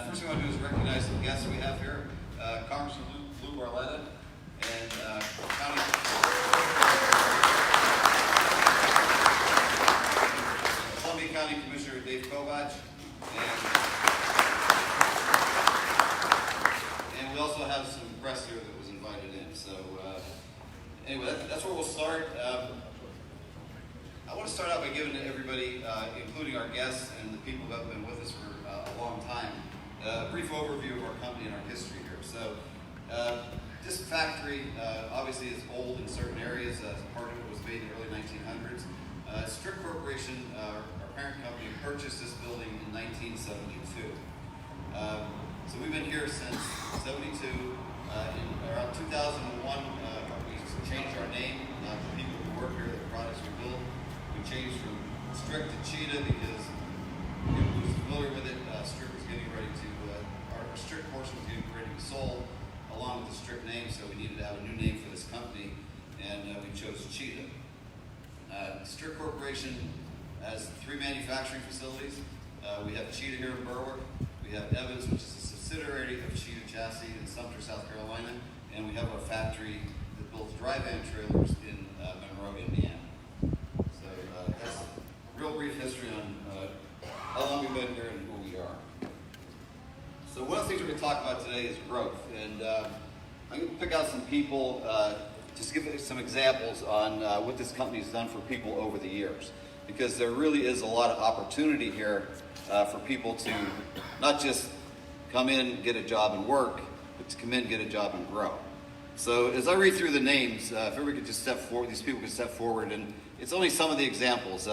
first thing I want to do is recognize the guests we have here. Congressman Lou Barletta and Columbia County Commissioner Dave Kovach. And we also have some press here that was invited in. So anyway, that's where we'll start. I want to start out by giving everybody, including our guests and the people who have been with us for a long time, a brief overview of our company and our history here. So this factory obviously is old in certain areas. Part of it was made in the early 1900s. Strick Corporation, our parent company, purchased this building in 1972. So we've been here since 72. In around 2001, we changed our name for people who work here, the products we build. We changed from Strick to Cheetah because anyone who's familiar with it, Strick was getting ready to, our Strick portion was getting ready to be sold along with the Strick name, so we needed to have a new name for this company, and we chose Cheetah. Strick Corporation has 3 manufacturing facilities. We have Cheetah here in Berwick. We have Evans, which is a subsidiary of Cheetah Chassis in Sumter, South Carolina, and we have our factory that builds dry van trailers in Monroe, Indiana. So that's a real brief history on how long we've been here and who we are. So one of the things we're going to talk about today is growth, and I'm going to pick out some people, just give some examples on what this company has done for people over the years, because there really is a lot of opportunity here for people to not just come in, get a job and work, but to come in, get a job and grow. So as I read through the names, if everybody could just step forward, these people could step forward, and it's only some of the examples.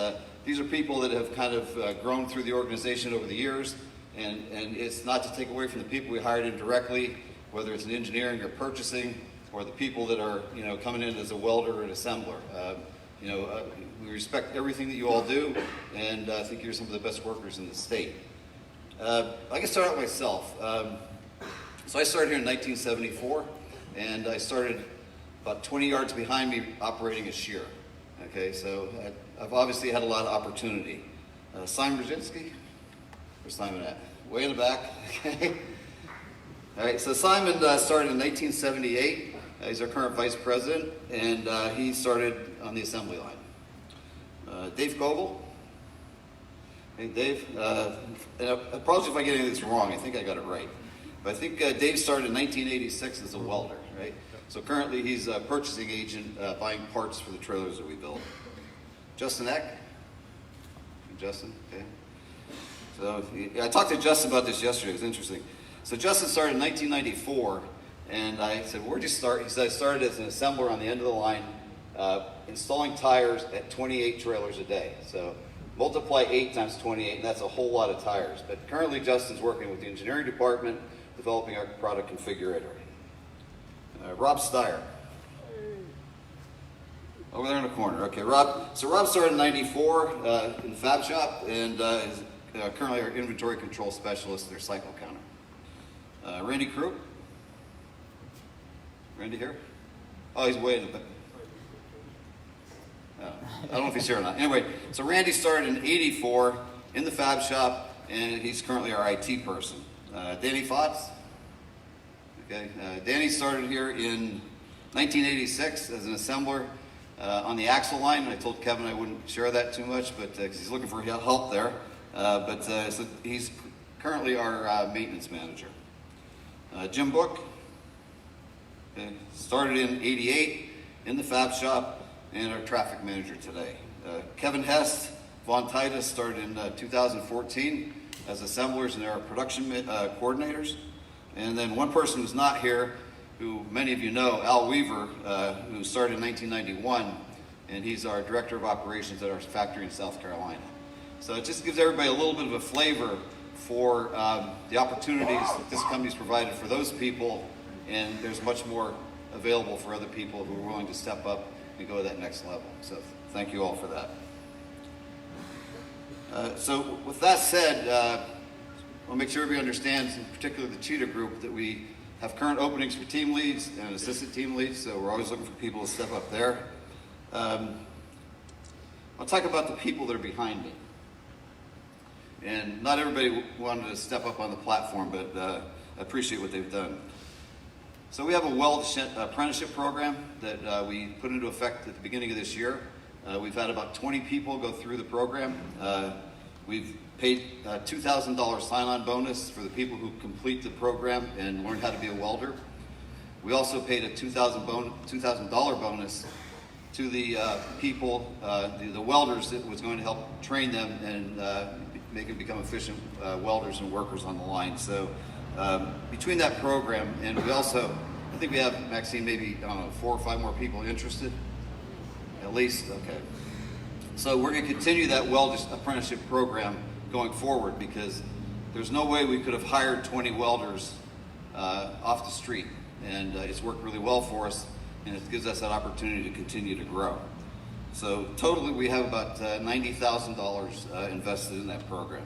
These are people that have kind of grown through the organization over the years, and it's not to take away from the people we hired in directly, whether it's in engineering or purchasing, or the people that are coming in as a welder or an assembler. We respect everything that you all do, and I think you're some of the best workers in the state. I can start out myself. So I started here in 1974, and I started about 20 yards behind me operating a shear. Okay, so I've obviously had a lot of opportunity. Simon Brzezinski, where's Simon at? Way in the back. Okay. All right, so Simon started in 1978. He's our current vice president, and he started on the assembly line. Dave Koval. Hey, Dave. And apologies if I get any of this wrong. I think I got it right. But I think Dave started in 1986 as a welder, right? So currently he's a purchasing agent buying parts for the trailers that we build. Justin Eck. Justin, okay. So I talked to Justin about this yesterday. It was interesting. So Justin started in 1994, and I said, where'd you start? He said, I started as an assembler on the end of the line, installing tires at 28 trailers a day. So multiply 8 times 28, and that's a whole lot of tires. But currently Justin's working with the engineering department, developing our product configurator. Rob Steyer. Over there in the corner. Okay, Rob. So Rob started in 94 in the fab shop, and is currently our inventory control specialist at their cycle counter. Randy Krupp. Randy here? Oh, he's way in the back. I don't know if he's here or not. Anyway, so Randy started in 84 in the fab shop, and he's currently our IT person. Danny Fotz. Okay, Danny started here in 1986 as an assembler on the axle line. I told Kevin I wouldn't share that too much, but because he's looking for help there. So he's currently our maintenance manager. Jim Book. Okay, started in 88 in the fab shop, and our traffic manager today. Kevin Hest, Von Titus started in 2014 as assemblers and our production coordinators. And then one person who's not here, who many of you know, Al Weaver, who started in 1991, and he's our director of operations at our factory in South Carolina. So it just gives everybody a little bit of a flavor for the opportunities that this company's provided for those people, and there's much more available for other people who are willing to step up and go to that next level. So thank you all for that. So with that said, I'll make sure everybody understands, in particular the Cheetah Group, that we have current openings for team leads and assistant team leads, so we're always looking for people to step up there. I'll talk about the people that are behind me. And not everybody wanted to step up on the platform, but I appreciate what they've done. So we have a weld apprenticeship program that we put into effect at the beginning of this year. We've had about 20 people go through the program. We've paid a $2,000 sign-on bonus for the people who complete the program and learn how to be a welder. We also paid a $2,000 bonus to the people, the welders that was going to help train them and make them become efficient welders and workers on the line. So between that program, and we also, I think we have, Maxine, maybe, I don't know, 4 or 5 more people interested? At least, okay. So we're going to continue that weld apprenticeship program going forward, because there's no way we could have hired 20 welders off the street. And it's worked really well for us, and it gives us that opportunity to continue to grow. So totally we have about $90,000 invested in that program.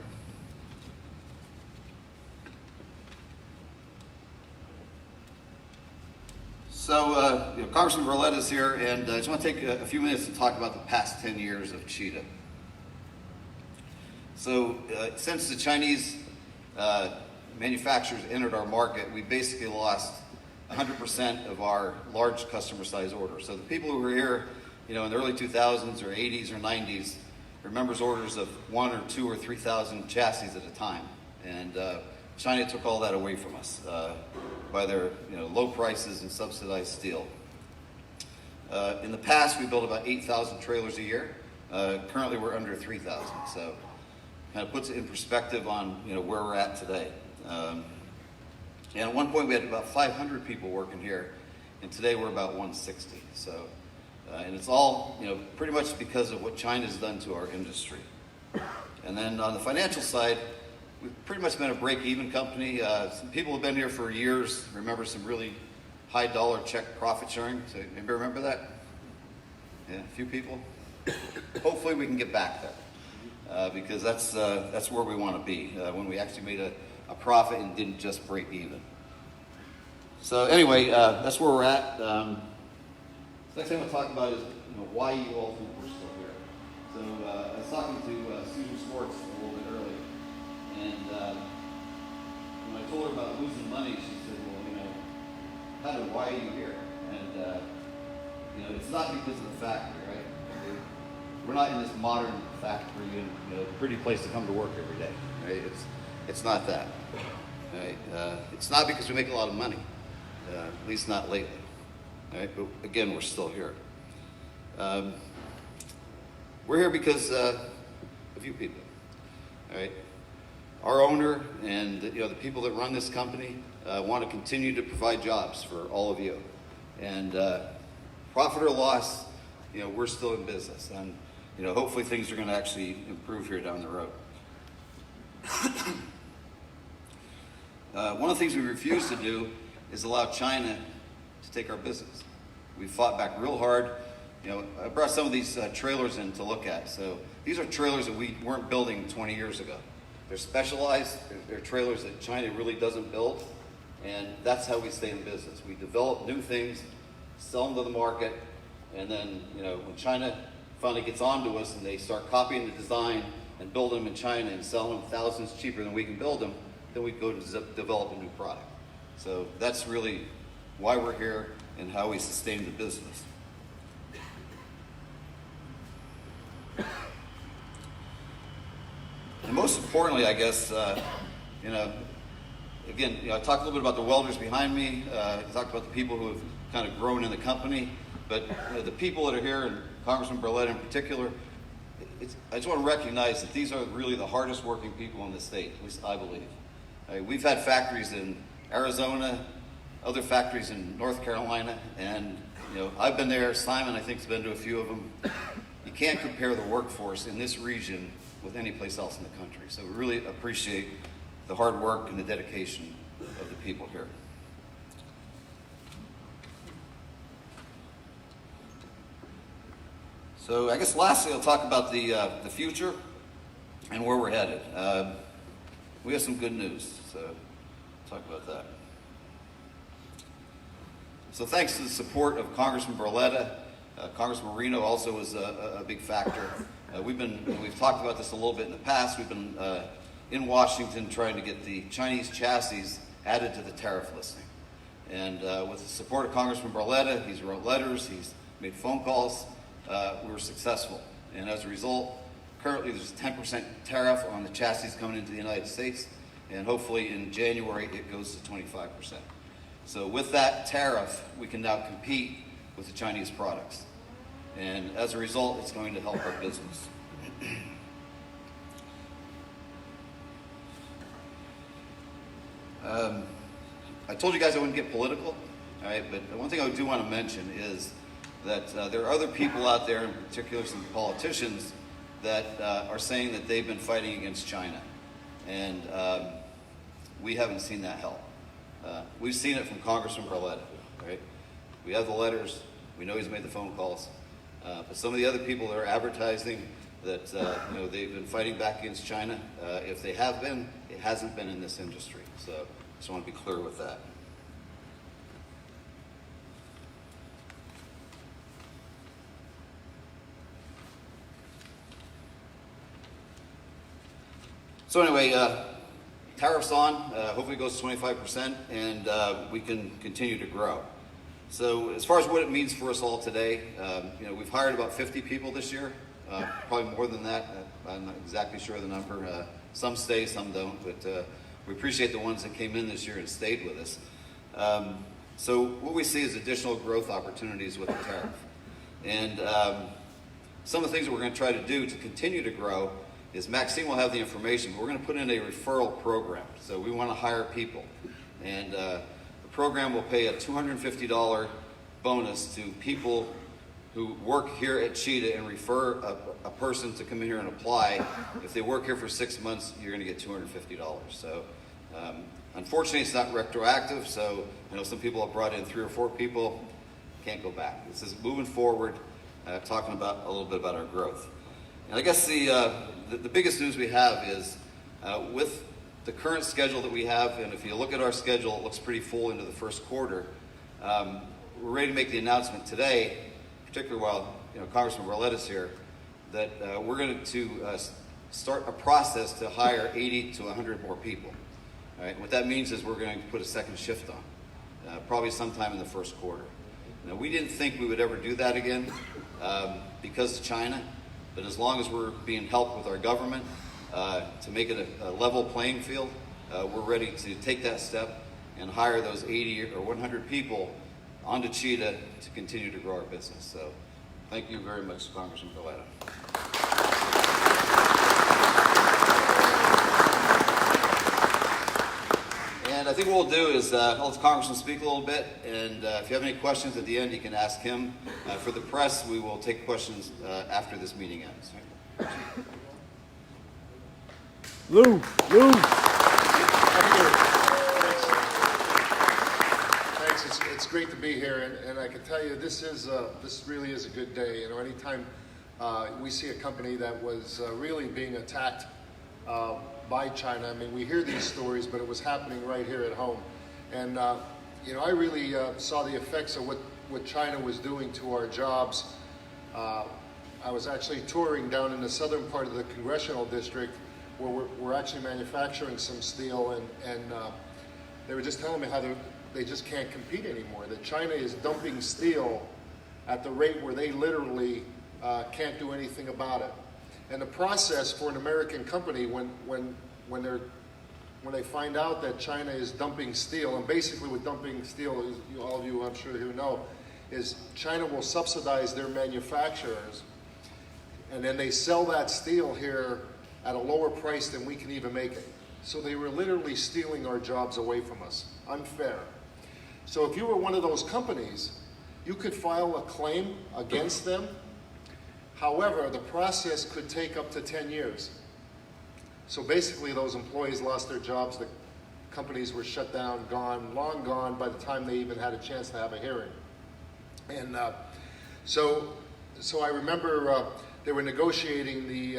So Congressman Barletta is here, and I just want to take a few minutes to talk about the past 10 years of Cheetah. So since the Chinese manufacturers entered our market, we basically lost 100% of our large customer size orders. So the people who were here, in the early 2000s or 80s or 90s remembers orders of 1 or 2 or 3,000 chassis at a time. And China took all that away from us by their low prices and subsidized steel. In the past, we built about 8,000 trailers a year. Currently, we're under 3,000. So kind of puts it in perspective on where we're at today. And at one point we had about 500 people working here, and today we're about 160. So, and it's all pretty much because of what China's done to our industry. And then on the financial side, we've pretty much been a break-even company. Some people have been here for years. Remember some really high dollar check profit sharing? So anybody remember that? Yeah, a few people. Hopefully we can get back there, because that's where we want to be when we actually made a profit and didn't just break even. So anyway, that's where we're at. The next thing I want to talk about is why you all think we're still here. So I was talking to Susan Schwartz a little bit earlier, and when I told her about losing money, she said, well, why are you here? And it's not because of the factory, right? We're not in this modern factory and pretty place to come to work every day, right? It's not that, right? It's not because we make a lot of money, at least not lately, right? But again, we're still here. We're here because a few people, right? Our owner and the people that run this company want to continue to provide jobs for all of you, and profit or loss, we're still in business, and hopefully things are going to actually improve here down the road. One of the things we refuse to do is allow China to take our business. We fought back real hard. I brought some of these trailers in to look at. So these are trailers that we weren't building 20 years ago. They're specialized. They're trailers that China really doesn't build. And that's how we stay in business. We develop new things, sell them to the market, and then, when China finally gets onto us and they start copying the design and build them in China and sell them thousands cheaper than we can build them, then we go to develop a new product. So that's really why we're here and how we sustain the business. And most importantly, I guess, again, I talked a little bit about the welders behind me. I talked about the people who have kind of grown in the company. But the people that are here, and Congressman Barletta in particular, I just want to recognize that these are really the hardest working people in the state, at least I believe. We've had factories in Arizona, other factories in North Carolina, and I've been there. Simon, I think, has been to a few of them. You can't compare the workforce in this region with any place else in the country. So we really appreciate the hard work and the dedication of the people here. So I guess lastly, I'll talk about the future and where we're headed. We have some good news, so I'll talk about that. So thanks to the support of Congressman Barletta, Congressman Marino also was a big factor. We've talked about this a little bit in the past. We've been in Washington trying to get the Chinese chassis added to the tariff listing. And with the support of Congressman Barletta, he's wrote letters, he's made phone calls, we were successful. And as a result, currently there's a 10% tariff on the chassis coming into the United States, and hopefully in January it goes to 25%. So with that tariff, we can now compete with the Chinese products. And as a result, it's going to help our business. I told you guys I wouldn't get political, all right, but one thing I do want to mention is that there are other people out there, in particular some politicians, that are saying that they've been fighting against China. And we haven't seen that help. We've seen it from Congressman Barletta, right? We have the letters, we know he's made the phone calls, but some of the other people that are advertising that they've been fighting back against China, if they have been, it hasn't been in this industry. So I just want to be clear with that. So anyway, tariffs on, hopefully it goes to 25%, and we can continue to grow. So as far as what it means for us all today, we've hired about 50 people this year, probably more than that. I'm not exactly sure of the number. Some stay, some don't, but we appreciate the ones that came in this year and stayed with us. So what we see is additional growth opportunities with the tariff. And some of the things that we're going to try to do to continue to grow is Maxine will have the information, but we're going to put in a referral program. So we want to hire people. And the program will pay a $250 bonus to people who work here at Cheetah and refer a person to come in here and apply. If they work here for 6 months, you're going to get $250. So unfortunately, it's not retroactive. So I know some people have brought in 3 or 4 people, can't go back. This is moving forward, talking about a little bit about our growth. And I guess the biggest news we have is with the current schedule that we have, and if you look at our schedule, it looks pretty full into the first quarter. We're ready to make the announcement today, particularly while Congressman Barletta's here, that we're going to start a process to hire 80 to 100 more people. All right? What that means is we're going to put a second shift on, probably sometime in the first quarter. Now, we didn't think we would ever do that again because of China. But as long as we're being helped with our government to make it a level playing field, we're ready to take that step and hire those 80 or 100 people onto Cheetah to continue to grow our business. So thank you very much, Congressman Barletta. And I think what we'll do is let the Congressman speak a little bit, and if you have any questions at the end, you can ask him. For the press, we will take questions after this meeting ends. Lou. Thanks. It's great to be here, and I can tell you this really is a good day. Anytime we see a company that was really being attacked by China. I mean, we hear these stories, but it was happening right here at home. And I really saw the effects of what China was doing to our jobs. I was actually touring down in the southern part of the congressional district where we're actually manufacturing some steel, and they were just telling me how they just can't compete anymore. That China is dumping steel at the rate where they literally can't do anything about it. And the process for an American company when they find out that China is dumping steel, and basically what dumping steel is, all of you I'm sure who know, is China will subsidize their manufacturers, and then they sell that steel here at a lower price than we can even make it. So they were literally stealing our jobs away from us. Unfair. So if you were one of those companies, you could file a claim against them. However, the process could take up to 10 years. So basically those employees lost their jobs, the companies were shut down, gone, long gone by the time they even had a chance to have a hearing. And so I remember they were negotiating the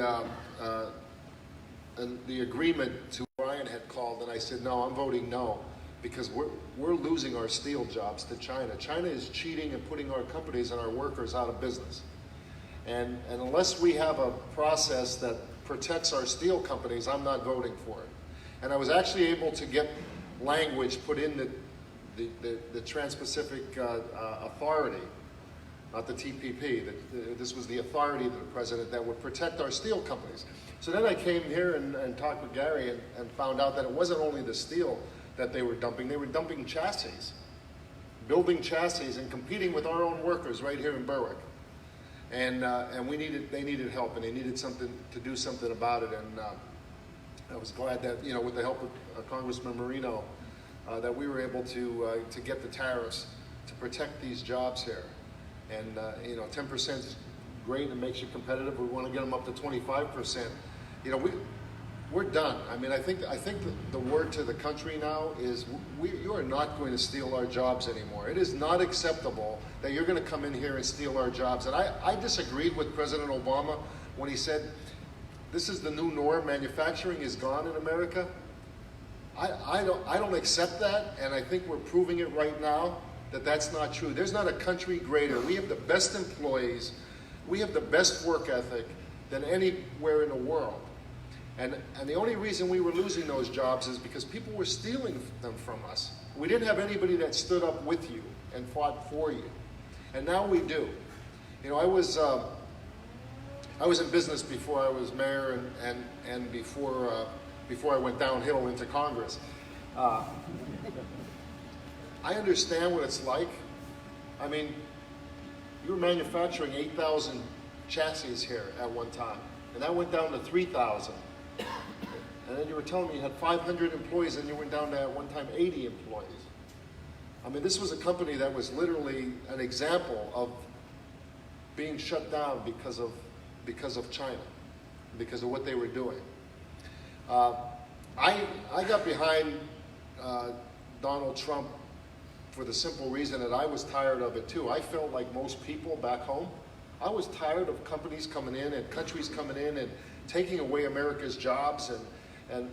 agreement to Brian had called, and I said, no, I'm voting no, because we're losing our steel jobs to China. China is cheating and putting our companies and our workers out of business. And unless we have a process that protects our steel companies, I'm not voting for it. And I was actually able to get language put in the Trans-Pacific Authority, not the TPP. This was the authority of the president that would protect our steel companies. So then I came here and talked with Gary and found out that it wasn't only the steel that they were dumping chassis, building chassis and competing with our own workers right here in Berwick. And they needed help, and they needed something to do something about it. And I was glad that, with the help of Congressman Marino, that we were able to get the tariffs to protect these jobs here. And 10% is great and makes you competitive. We want to get them up to 25%. We're done. I mean, I think the word to the country now is you are not going to steal our jobs anymore. It is not acceptable that you're going to come in here and steal our jobs. And I disagreed with President Obama when he said, this is the new norm, manufacturing is gone in America. I don't accept that, and I think we're proving it right now that that's not true. There's not a country greater. We have the best employees. We have the best work ethic than anywhere in the world. And the only reason we were losing those jobs is because people were stealing them from us. We didn't have anybody that stood up with you and fought for you. And now we do. I was in business before I was mayor and before I went downhill into Congress. I understand what it's like. I mean, you were manufacturing 8,000 chassis here at one time, and that went down to 3,000. And then you were telling me you had 500 employees, and you went down to at one time 80 employees. I mean, this was a company that was literally an example of being shut down because of China, because of what they were doing. I got behind Donald Trump for the simple reason that I was tired of it too. I felt like most people back home, I was tired of companies coming in and countries coming in and taking away America's jobs, and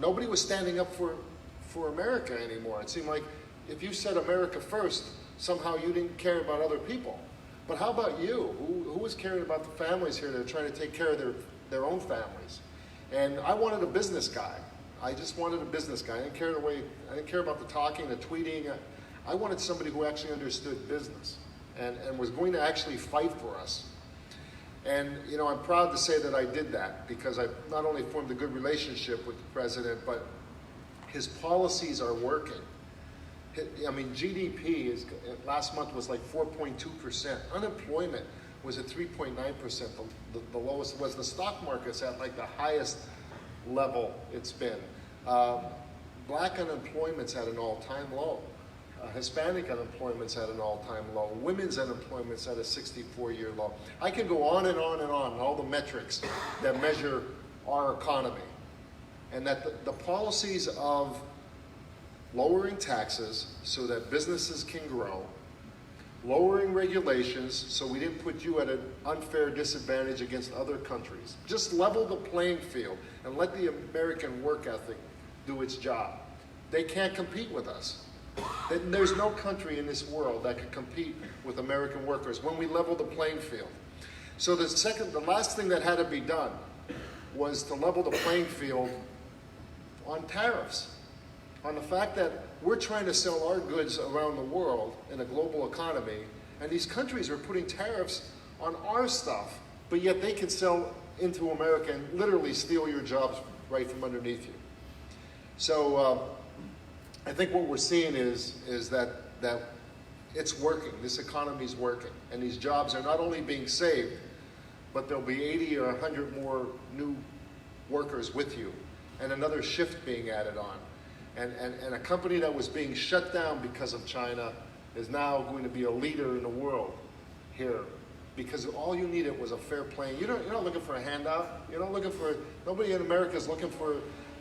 nobody was standing up for America anymore. It seemed like if you said America first, somehow you didn't care about other people. But how about you? Who was caring about the families here that are trying to take care of their own families? And I wanted a business guy. I just wanted a business guy. I didn't care about the talking, the tweeting. I wanted somebody who actually understood business and was going to actually fight for us. And I'm proud to say that I did that, because I not only formed a good relationship with the president, but his policies are working. I mean, GDP last month was like 4.2%. Unemployment was at 3.9%. The lowest was. The stock market's at like the highest level it's been. Black unemployment's at an all-time low. Hispanic unemployment's at an all-time low. Women's unemployment's at a 64-year low. I can go on and on and on, all the metrics that measure our economy. And that the policies of lowering taxes so that businesses can grow, lowering regulations so we didn't put you at an unfair disadvantage against other countries. Just level the playing field and let the American work ethic do its job. They can't compete with us. There's no country in this world that can compete with American workers when we level the playing field. So the last thing that had to be done was to level the playing field on tariffs, on the fact that we're trying to sell our goods around the world in a global economy, and these countries are putting tariffs on our stuff, but yet they can sell into America and literally steal your jobs right from underneath you. So I think what we're seeing is that it's working. This economy's working, and these jobs are not only being saved, but there'll be 80 or 100 more new workers with you, and another shift being added on. And a company that was being shut down because of China is now going to be a leader in the world here, because all you needed was a fair playing. You're not looking for a handout. Nobody in America is looking for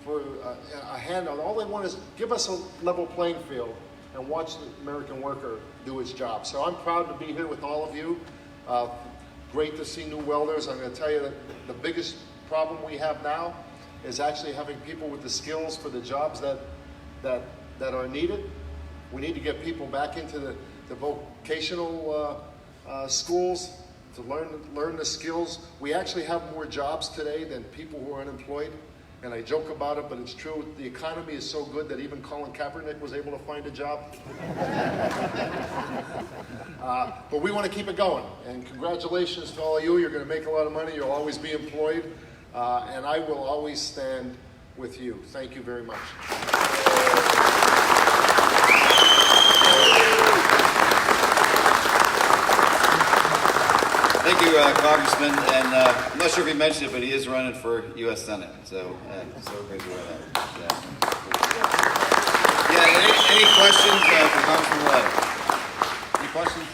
a handout. All they want is give us a level playing field and watch the American worker do his job. So I'm proud to be here with all of you. Great to see new welders. I'm going to tell you that the biggest problem we have now is actually having people with the skills for the jobs that are needed. We need to get people back into the vocational schools to learn the skills. We actually have more jobs today than people who are unemployed. And I joke about it, but it's true. The economy is so good that even Colin Kaepernick was able to find a job. But we want to keep it going. And congratulations to all of you. You're going to make a lot of money. You'll always be employed. And I will always stand with you. Thank you very much. Thank you, Congressman. And I'm not sure if he mentioned it, but he is running for U.S. Senate. So everybody's aware of that. Yeah. Any questions for Congressman Lay? Any questions?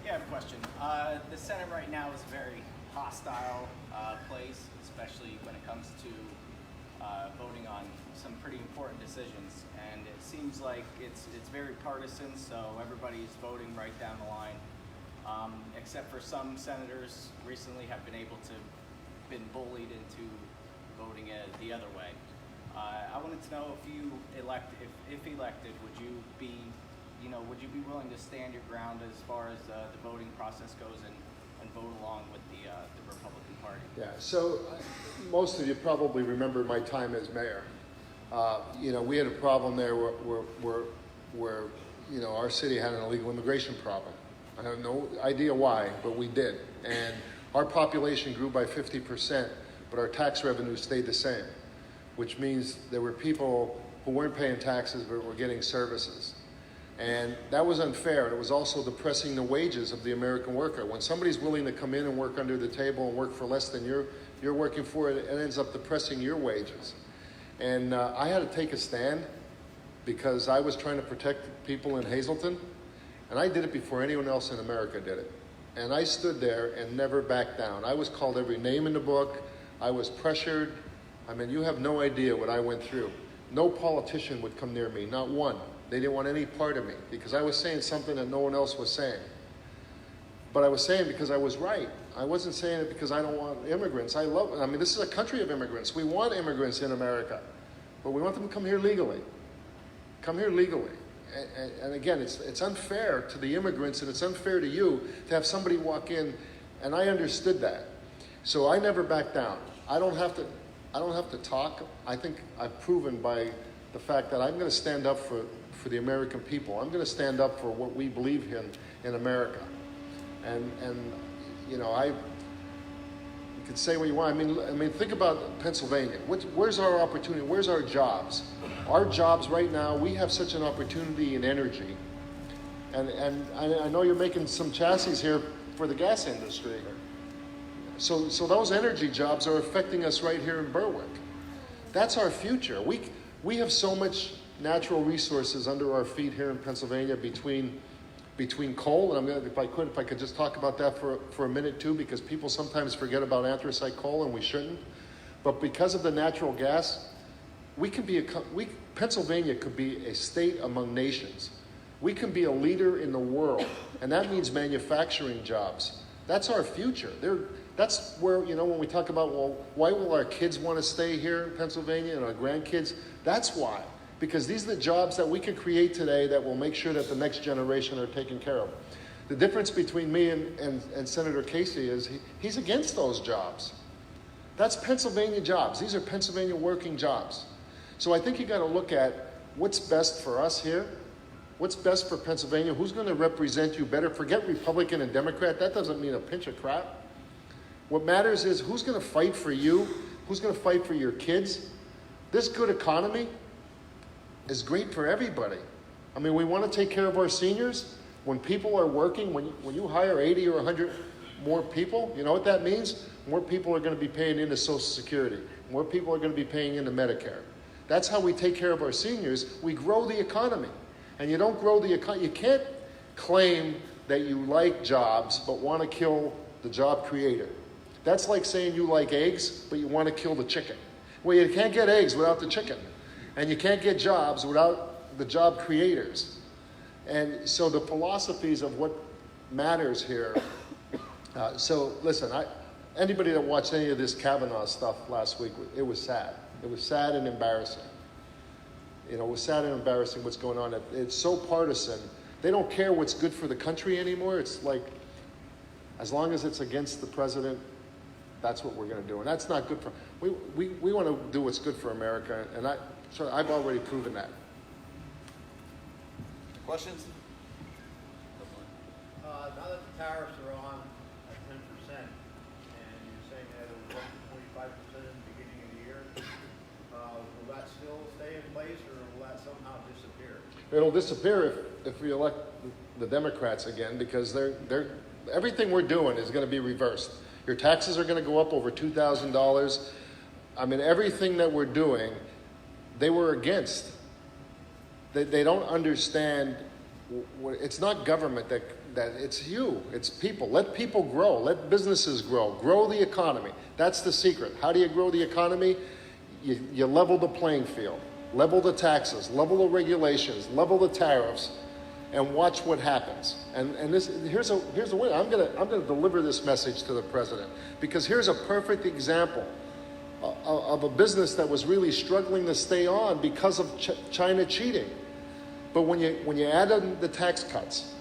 Yeah, I have a question. The Senate right now is a very hostile place, especially when it comes to voting on some pretty important decisions. And it seems like it's very partisan, so everybody's voting right down the line. Except for some senators recently have been been bullied into voting the other way. I wanted to know if elected, would you be willing to stand your ground as far as the voting process goes and vote along with the Republican Party? Yeah, so most of you probably remember my time as mayor. We had a problem there where our city had an illegal immigration problem. I have no idea why, but we did. And our population grew by 50%, but our tax revenue stayed the same, which means there were people who weren't paying taxes but were getting services. And that was unfair. And it was also depressing the wages of the American worker. When somebody's willing to come in and work under the table and work for less than you're working for, it ends up depressing your wages. And I had to take a stand because I was trying to protect people in Hazleton. And I did it before anyone else in America did it. And I stood there and never backed down. I was called every name in the book. I was pressured. I mean, you have no idea what I went through. No politician would come near me, not one. They didn't want any part of me because I was saying something that no one else was saying. But I was saying because I was right. I wasn't saying it because I don't want immigrants. This is a country of immigrants. We want immigrants in America. But we want them to come here legally. Come here legally. And again, it's unfair to the immigrants and it's unfair to you to have somebody walk in, and I understood that. So I never backed down. I don't have to talk. I think I've proven by the fact that I'm going to stand up for the American people. I'm going to stand up for what we believe in America. And you can say what you want. I mean, think about Pennsylvania. Where's our opportunity? Where's our jobs? Our jobs right now, we have such an opportunity in energy. And I know you're making some chassis here for the gas industry. So those energy jobs are affecting us right here in Berwick. That's our future. We have so much natural resources under our feet here in Pennsylvania between coal, and if I could just talk about that for a minute too, because people sometimes forget about anthracite coal and we shouldn't. But because of the natural gas, Pennsylvania could be a state among nations. We can be a leader in the world, and that means manufacturing jobs. That's our future. That's where, when we talk about, well, why will our kids want to stay here in Pennsylvania and our grandkids? That's why. Because these are the jobs that we can create today that will make sure that the next generation are taken care of. The difference between me and Senator Casey is he's against those jobs. That's Pennsylvania jobs. These are Pennsylvania working jobs. So I think you got to look at what's best for us here, what's best for Pennsylvania, who's going to represent you better. Forget Republican and Democrat. That doesn't mean a pinch of crap. What matters is who's going to fight for you, who's going to fight for your kids. This good economy is great for everybody. I mean, we want to take care of our seniors. When people are working, when you hire 80 or 100 more people, you know what that means? More people are going to be paying into Social Security. More people are going to be paying into Medicare. That's how we take care of our seniors. We grow the economy. And you don't grow the economy. You can't claim that you like jobs but want to kill the job creator. That's like saying you like eggs but you want to kill the chicken. Well, you can't get eggs without the chicken. And you can't get jobs without the job creators. And so the philosophies of what matters here. So listen, anybody that watched any of this Kavanaugh stuff last week, it was sad. It was sad and embarrassing. It was sad and embarrassing what's going on. It's so partisan. They don't care what's good for the country anymore. It's like As long as it's against the president, that's what we're going to do. And that's not good for, we want to do what's good for America, and I've already proven that. Questions? Now that the tariffs are on at 10%, and you're saying that it will go to 25% in the beginning of the year, will that still stay in place, or will that somehow disappear? It'll disappear if we elect the Democrats again, because everything we're doing is going to be reversed. Your taxes are going to go up over $2,000. I mean, everything that we're doing, they were against. They don't understand. It's not government that it's you. It's people. Let people grow. Let businesses grow. Grow the economy. That's the secret. How do you grow the economy? You level the playing field. Level the taxes. Level the regulations. Level the tariffs. And watch what happens. And here's a way. I'm gonna deliver this message to the president, because here's a perfect example of a business that was really struggling to stay on because of China cheating. But when you add in the tax cuts,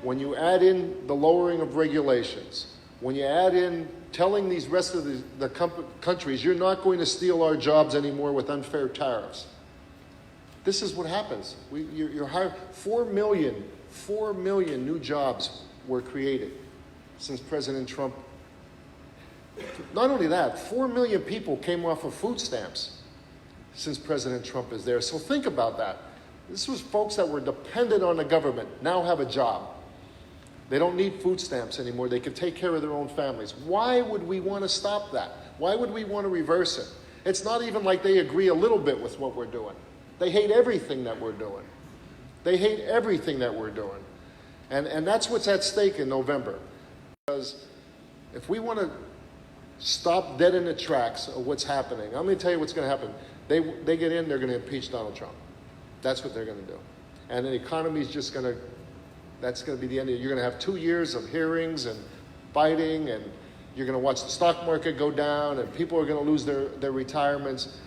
when you add in the lowering of regulations, when you add in telling these rest of the countries, you're not going to steal our jobs anymore with unfair tariffs. This is what happens. You're hiring 4 million new jobs were created since President Trump. Not only that, 4 million people came off of food stamps since President Trump is there. So think about that. This was folks that were dependent on the government, now have a job. They don't need food stamps anymore. They can take care of their own families. Why would we want to stop that? Why would we want to reverse it? It's not even like they agree a little bit with what we're doing. They hate everything that we're doing. They hate everything that we're doing. And that's what's at stake in November. Because if we want to stop dead in the tracks of what's happening, I'm going to tell you what's going to happen. They get in, they're going to impeach Donald Trump. That's what they're going to do. And the economy's just going to, that's going to be the end of it. You're going to have 2 years of hearings and fighting, and you're going to watch the stock market go down, and people are going to lose their retirements.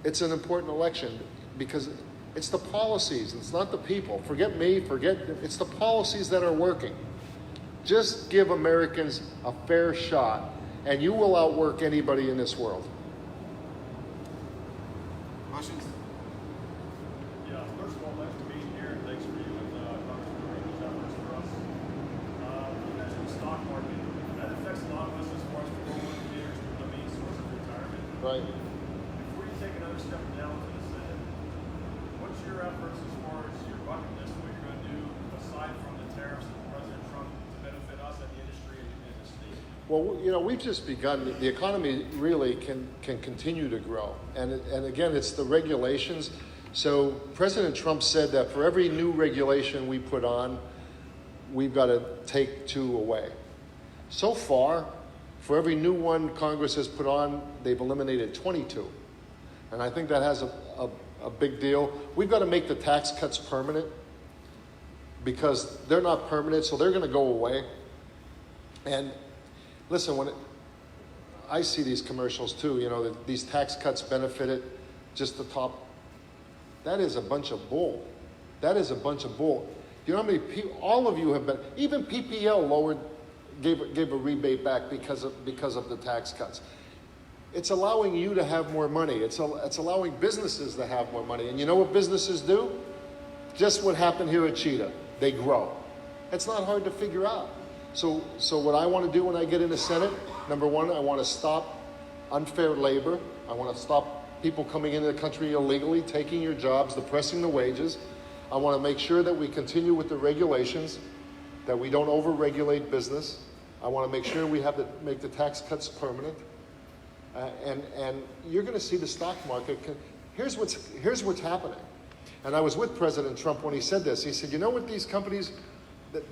It's an important election because it's the policies, it's not the people. Forget me, it's the policies that are working. Just give Americans a fair shot, and you will outwork anybody in this world. Questions? Yeah, first of all, thanks for being here, and thanks for you and Congressman doing these efforts for us. You mentioned the stock market. That affects a lot of us as far as the years with the main source of retirement. Right. Before you take another step down to the Senate, what's your efforts as far as your bucket list, what you're going to do aside from the tariffs of President Trump to benefit us and the industry and the state? Well, you know, we've just begun. The economy really can continue to grow. And again, it's the regulations. So President Trump said that for every new regulation we put on, we've got to take 2 away. So far, for every new one Congress has put on, they've eliminated 22. And I think that has a big deal. We've got to make the tax cuts permanent because they're not permanent, so they're going to go away. And listen, I see these commercials too, you know, that these tax cuts benefited just the top. That is a bunch of bull. That is a bunch of bull. You know how many people, all of you have been, even PPL gave a rebate back because of the tax cuts. It's allowing you to have more money. It's allowing businesses to have more money. And you know what businesses do? Just what happened here at Cheetah. They grow. It's not hard to figure out. So what I want to do when I get in the Senate, number one, I want to stop unfair labor. I want to stop people coming into the country illegally, taking your jobs, depressing the wages. I want to make sure that we continue with the regulations, that we don't over-regulate business. I want to make sure we make the tax cuts permanent. And you're going to see the stock market. Here's what's happening. And I was with President Trump when he said this. He said, you know what these companies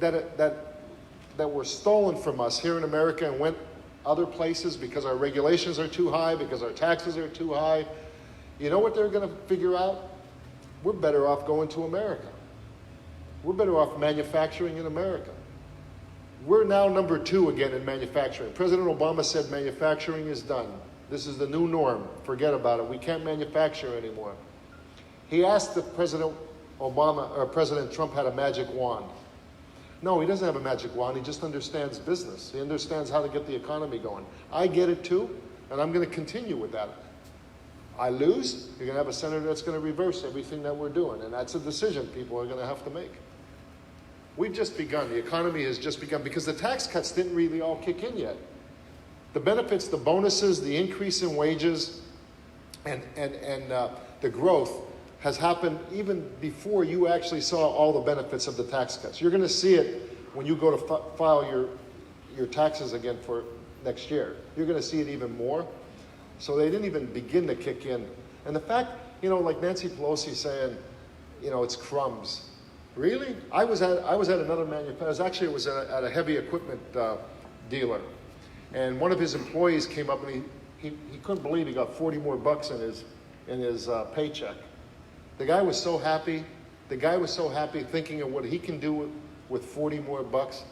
that were stolen from us here in America and went other places because our regulations are too high, because our taxes are too high, you know what they're going to figure out? We're better off going to America. We're better off manufacturing in America. We're now number 2 again in manufacturing. President Obama said manufacturing is done. This is the new norm. Forget about it. We can't manufacture anymore. He asked if President Trump had a magic wand. No, he doesn't have a magic wand. He just understands business. He understands how to get the economy going. I get it too, and I'm going to continue with that. I lose, you're going to have a senator that's going to reverse everything that we're doing, and that's a decision people are going to have to make. We've just begun. The economy has just begun because the tax cuts didn't really all kick in yet. The benefits, the bonuses, the increase in wages, and the growth has happened even before you actually saw all the benefits of the tax cuts. You're going to see it when you go to file your taxes again for next year. You're going to see it even more. So they didn't even begin to kick in. And the fact, like Nancy Pelosi saying, it's crumbs. Really? I was at another manufacturer. Actually, it was at a heavy equipment dealer. And one of his employees came up and he couldn't believe he got 40 more bucks in his paycheck. The guy was so happy. The guy was so happy thinking of what he can do with 40 more bucks.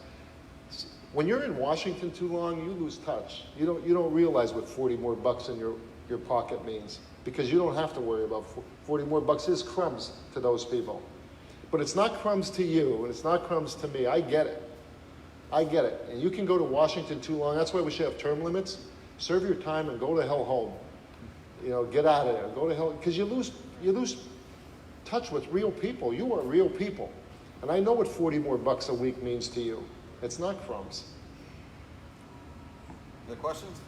When you're in Washington too long, you lose touch. You don't realize what 40 more bucks in your pocket means, because you don't have to worry about 40 more bucks is crumbs to those people. But it's not crumbs to you, and it's not crumbs to me. I get it. I get it. And you can go to Washington too long. That's why we should have term limits. Serve your time and go to hell home. Get out of there. Go to hell, because you lose touch with real people. You are real people. And I know what 40 more bucks a week means to you. It's not crumbs. Any questions?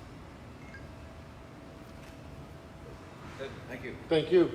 Good, thank you. Thank you.